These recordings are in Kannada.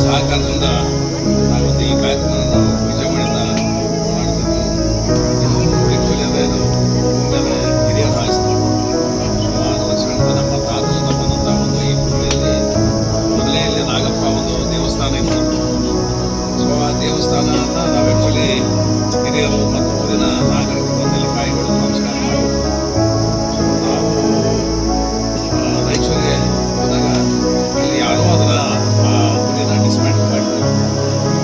ಸಹಕಾರದಿಂದ ನಾವೊಂದು ಈ ಕಾರ್ಯಕ್ರಮವನ್ನು ವಿಜೃಂಭಣೆಯಿಂದ ಮಾಡ್ತಿದ್ದು ಆ್ಯಕ್ಚುಲಿ ಅದೇನು ಮುಂದೆ ಹಿರಿಯರ ಆಸ್ತಿ ಸುಮಾರು ವರ್ಷಗಳಿಂದ ನಮ್ಮ ತಾತರಿಂದ ಬಂದಂಥ ಒಂದು ಈ ಹುಬ್ಬಳ್ಳಿಯಲ್ಲಿ ಮೊದಲೇ ಇಲ್ಲಿ ನಾಗಪ್ಪ ಒಂದು ದೇವಸ್ಥಾನ ಇತ್ತು. ಸೊ ಆ ದೇವಸ್ಥಾನವನ್ನು ನಾವು ಆ್ಯಕ್ಚುಲಿ ಹಿರಿಯರು ಮತ್ತು ಊರಿನ ನಾಗರಿಕರು ಬಂದಲ್ಲಿ ಕಾಯಿಗಳು ನಮಸ್ಕಾರ ಮಾಡಿ ನಾವು ರಾಯಚೂರಿಗೆ ಹೋದಾಗ ಇಲ್ಲಿ ಯಾರೋ ಅದರ ಊರಿನ ಡಿಸ್ಮ್ಯಾಂಟಲ್ ಮಾಡಿದ್ರು.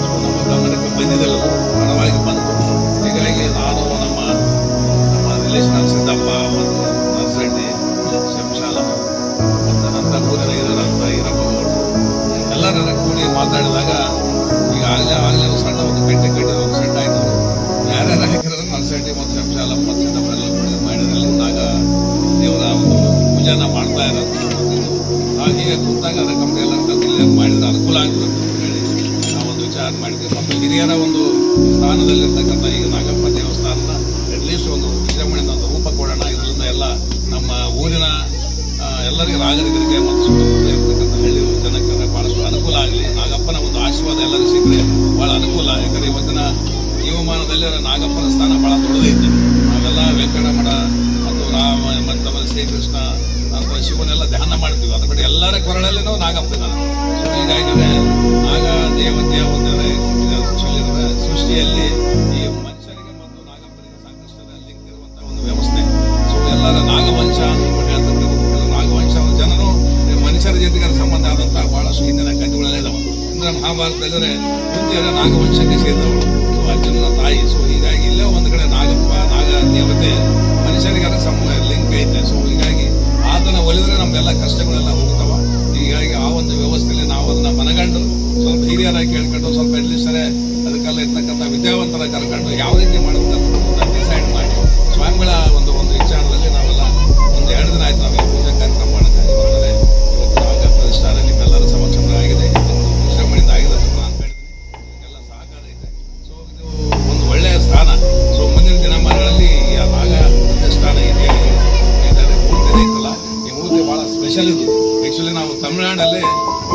ಸೊ ನಮ್ಮ ಗಮನಕ್ಕೆ ಬಂದಿದ್ದಲ್ಲ, ಹಣವಾಗಿ ಬಂತು. ಹೀಗಾಗಿ ನಾನು ನಮ್ಮ ರಿಲೇಷನ್ ಸಿದ್ದಪ್ಪ ಮತ್ತು ನರ್ಸರೆಡ್ಡಿ ಶಂಶಾಲಮ್ಮ ಮತ್ತು ನನ್ನ ಊರಿನ ಹಿರಿಯರಂತ ಈರಪ್ಪಗೌಡರು ಎಲ್ಲರ ಕೂಡಿ ಮಾತಾಡಿದಾಗ ಈಗ ಆಗಲೇ ಸಣ್ಣ ಒಂದು ಕಟ್ಟಿದ ಒಂದು ಸಣ್ಣ ಆಯಿತು. ಯಾರ್ಯಾರು ಹಾಕಿರೋದು ನರ್ಸರೆಡ್ಡಿ ಮತ್ತು ಶಂಶಾಲಮ್ಮ ಮತ್ತು ಸಿದ್ದಪ್ಪ ಎಲ್ಲ ಕೂಡಿ ಮಾಡಿದ್ರಲ್ಲಿ ನಾಗ ದೇವರ ಒಂದು ಪೂಜಾನ ಮಾಡ್ತಾ ಇರೋದು. ನಾವು ಹೀಗೆ ಕೂತಾಗ ಅದರ ಕಂಪ್ನಿ ಎಲ್ಲ ಇಲ್ಲಿ ಮಾಡಿದ್ರೆ ಅನುಕೂಲ ಆಗಬೇಕು ಅಂತ ಹೇಳಿ ನಾವೊಂದು ವಿಚಾರ ಮಾಡಿದ್ವಿ. ಮತ್ತು ಹಿರಿಯರ ಒಂದು ಸ್ಥಾನದಲ್ಲಿರ್ತಕ್ಕಂಥ ಈಗ ನಾಗಪ್ಪ ದೇವಸ್ಥಾನದ ಅಟ್ಲೀಸ್ಟ್ ಒಂದು ವಿಜೃಂಭಣೆಯಿಂದ ಒಂದು ರೂಪ ಕೊಡೋಣ. ಇದರಿಂದ ಎಲ್ಲ ನಮ್ಮ ಊರಿನ ಎಲ್ಲರಿಗೂ ನಾಗರಿಕರಿಗೆ ಮತ್ತು ಸುತ್ತಮುತ್ತ ಇರ್ತಕ್ಕಂಥ ಹಳ್ಳಿ ಜನಕ್ಕೆ ಭಾಳಷ್ಟು ಅನುಕೂಲ ಆಗಲಿ. ನಾಗಪ್ಪನ ಒಂದು ಆಶೀರ್ವಾದ ಎಲ್ಲರಿಗೂ ಸಿಕ್ಕರೆ ಭಾಳ ಅನುಕೂಲ. ಯಾಕಂದರೆ ಇವತ್ತಿನ ಜೀವಮಾನದಲ್ಲಿ ನಾಗಪ್ಪನ ಸ್ಥಾನ ಭಾಳ ದೊಡ್ಡದೈತಿ. ನಾವೆಲ್ಲ ವೆಂಕಟರಮಣ ಮತ್ತು ರಾಮ ಮತ್ತು ಶ್ರೀಕೃಷ್ಣ ಅಥವಾ ಶಿವನೆಲ್ಲ ಧ್ಯಾನ ಮಾಡ್ತೀವಿ. ಅದ್ರ ಕಡೆ ಎಲ್ಲರ ಕೊರಳಲ್ಲಿನೂ ನಾಗಪ್ಪ ಇದ್ದಾನೆ. ಸೊ ಹೀಗಾಗಿ ನಾಗ ದೇವತೆಯ ಒಂದು ಸೃಷ್ಟಿಯಲ್ಲಿ ಈ ಮನುಷ್ಯರಿಗೆ ಮತ್ತು ನಾಗಪ್ಪನಿಗೆ ಸಾಕಷ್ಟು ಲಿಂಕ್ ಇರುವಂತಹ ಒಂದು ವ್ಯವಸ್ಥೆ. ಸೊ ಎಲ್ಲರ ನಾಗವಂಶ ಹೇಳ್ತಕ್ಕಂಥ ನಾಗವಂಶ ಜನರು ಮನುಷ್ಯರ ಜೊತೆಗೆ ಸಂಬಂಧ ಆದಂತಹ ಬಹಳಷ್ಟು ಹಿಂದಿನ ಕಥೆಗಳೆಲ್ಲ ಇದಾವೆ. ಅಂದ್ರೆ ಮಹಾಭಾರತದಲ್ಲಿದ್ರೆ ಕುಂತಿಯರ ನಾಗವಂಶಕ್ಕೆ ಸೇರಿದವಳು, ಸೊ ಅರ್ಜುನನ ತಾಯಿ. ಸೊ ಹೀಗಾಗಿ ಇಲ್ಲೇ ಒಂದು ಕಡೆ ನಾಗಪ್ಪ ನಾಗ ದೇವತೆ ಮನುಷ್ಯರಿಗೆ ಅದರ ಲಿಂಕ್ ಐತೆ. ಸೊ ಹೀಗಾಗಿ ಆತನ ಒಲಿದ್ರೆ ನಮ್ಮೆಲ್ಲ ಕಷ್ಟಗಳೆಲ್ಲ ಹೋಗ್ತಾವ. ಹೀಗಾಗಿ ಆ ಒಂದು ವ್ಯವಸ್ಥೆಯಲ್ಲಿ ನಾವು ಅದನ್ನ ಮನಗಂಡು ಸ್ವಲ್ಪ ಹಿರಿಯರಾಗಿ ಕೇಳ್ಕೊಂಡು ಸ್ವಲ್ಪ ಎಡ್ಲಿಸ್ತಾರೆ ಅದಕ್ಕೆಲ್ಲ ಇರ್ತಕ್ಕಂಥ ವಿದ್ಯಾವಂತರ ಕರ್ಕೊಂಡು ಯಾವ ರೀತಿ ಮಾಡಬೇಕಂತ ಡಿಸೈಡ್ ಮಾಡಿ ಸ್ವಾಮಿಗಳ ಒಂದು ವಿಚಾರದಲ್ಲಿ ನಾವೆಲ್ಲ ಒಂದು 2 ದಿನ ಆಯ್ತು ನಾವು ಪೂಜಾ ಕಾರ್ಯಕ್ರಮ ಮಾಡೋಕ್ಕೆ. ಇವತ್ತೇ ಇವತ್ತು ನಾಗ ಪ್ರತಿಷ್ಠಾನ ನಿಮ್ಮೆಲ್ಲರ ಸಮಕ್ಷಮರಾಗಿದೆ, ಇವತ್ತು ವಿಶ್ರಮಣೆಯಿಂದ ಆಗಿದೆ ಅಂತ ನಾನು ಹೇಳಿದ್ದೀನಿ. ಎಲ್ಲ ಸಹಕಾರ ಇದೆ. ಸೊ ಇದು ಒಂದು ಒಳ್ಳೆಯ ಸ್ಥಾನ. ಸೊ ಮುಂದಿನ ದಿನಮಾನಗಳಲ್ಲಿ ಆ ನಾಗ ಪ್ರತಿಷ್ಠಾನ ಇದೆ ಮೂರ್ತಿ ಐತಲ್ಲ, ಈ ಮೂರ್ತಿ ಭಾಳ ಸ್ಪೆಷಲ್ ಇದು. ಆ್ಯಕ್ಚುಲಿ ನಾವು ತಮಿಳುನಾಡಲ್ಲಿ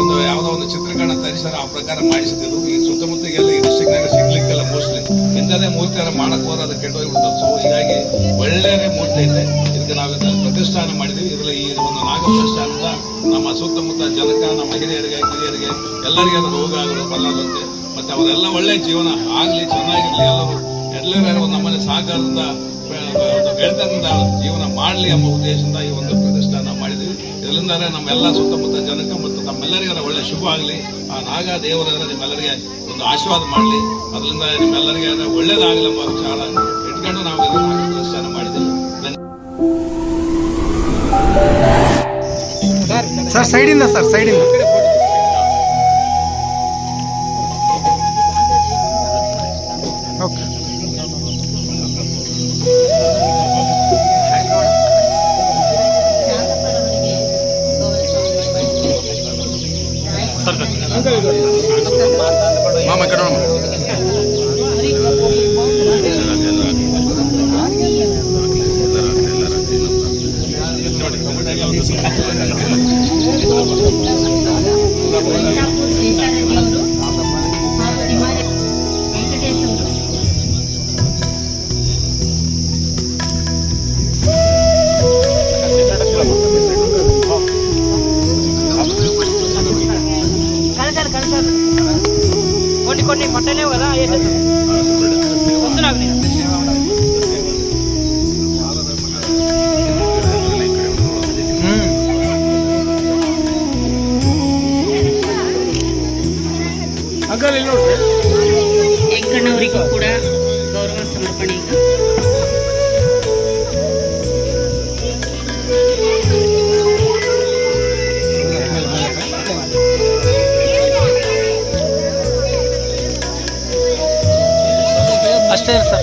ಒಂದು ಯಾವುದೋ ಒಂದು ಚಿತ್ರೀಕರಣ ತರಿಸಿದ್ರೆ ಆ ಪ್ರಕಾರ ಮಾಡಿಸಿದ್ದು. ಈ ಸುತ್ತಮುತ್ತಗೆಲ್ಲ ಈ ಡಿಸ್ಟ್ರಿಕ್ನಾಗ ಸಿಗ್ಲಿಕ್ಕೆಲ್ಲ ಮೋಸ್ಟ್ಲಿ ಇಂಥದೇ ಮೂರ್ತಿ ಎಲ್ಲ ಮಾಡಕ್ಕೆ ಹೋದ್ರೆ ಅದು ಕೆಟ್ಟೋಗ್ಬಿಡ್ತದೆ. ಸೊ ಹೀಗಾಗಿ ಒಳ್ಳೆಯ ಮೂರ್ತಿ ಐತೆ. ಇದಕ್ಕೆ ನಾವು ಪ್ರತಿಷ್ಠಾನ ಮಾಡಿದ್ವಿ. ಇದರಲ್ಲಿ ಈ ಒಂದು ನಾಗ ಪ್ರತಿಷ್ಠಾನದ ನಮ್ಮ ಸುತ್ತಮುತ್ತ ಜನಕ ನಮ್ಮ ಹಿರಿಯರಿಗೆ ಕಿರಿಯರಿಗೆ ಎಲ್ಲರಿಗೆ ಅದು ರೋಗ ಆಗಲು ಬರಲಾಗುತ್ತೆ. ಮತ್ತು ಅವರೆಲ್ಲ ಒಳ್ಳೆಯ ಜೀವನ ಆಗಲಿ, ಚೆನ್ನಾಗಿರಲಿ, ಎಲ್ಲರೂ ನಮ್ಮಲ್ಲಿ ಸಹಕಾರದಿಂದ ಗೆಳೆತನದಿಂದ ಜೀವನ ಮಾಡಲಿ ಎಂಬ ಉದ್ದೇಶದಿಂದ ಈ ಒಂದು ಪ್ರತಿಷ್ಠಾನ ಮಾಡಿದ್ವಿ. ಇದರಿಂದ ನಮ್ಮೆಲ್ಲ ಸುತ್ತಮುತ್ತ ಜನಕ್ಕೆ ಮತ್ತು ನಮ್ಮೆಲ್ಲರಿಗಾರ ಒಳ್ಳೆ ಶುಭ ಆಗಲಿ. ಆ ನಾಗ ದೇವರ ನಿಮ್ಮೆಲ್ಲರಿಗೆ ಒಂದು ಆಶೀರ್ವಾದ ಮಾಡಲಿ. ಅದರಿಂದ ನಿಮ್ಮೆಲ್ಲರಿಗೆ ಒಳ್ಳೇದಾಗಲಿ ಎಂಬ ವಿಚಾರ ಇಟ್ಕೊಂಡು ನಾವು ಇದನ್ನು ಪ್ರತಿಷ್ಠಾನ ಮಾಡಿದ್ದೀವಿ. ಸರ್ ಸೈಡಿಂದ ಓಕೆ. ಮಾಮ ಕಡೆ కొన్ని కొట్టలేవు కదా వస్తున్నావు నేను ಹೆಗ್ಗಣ್ಣವರಿಗೂ ಕೂಡ ಗೌರವ ಸಮರ್ಪಣೆ. ಈಗ ಅಷ್ಟೇ ಸರ್.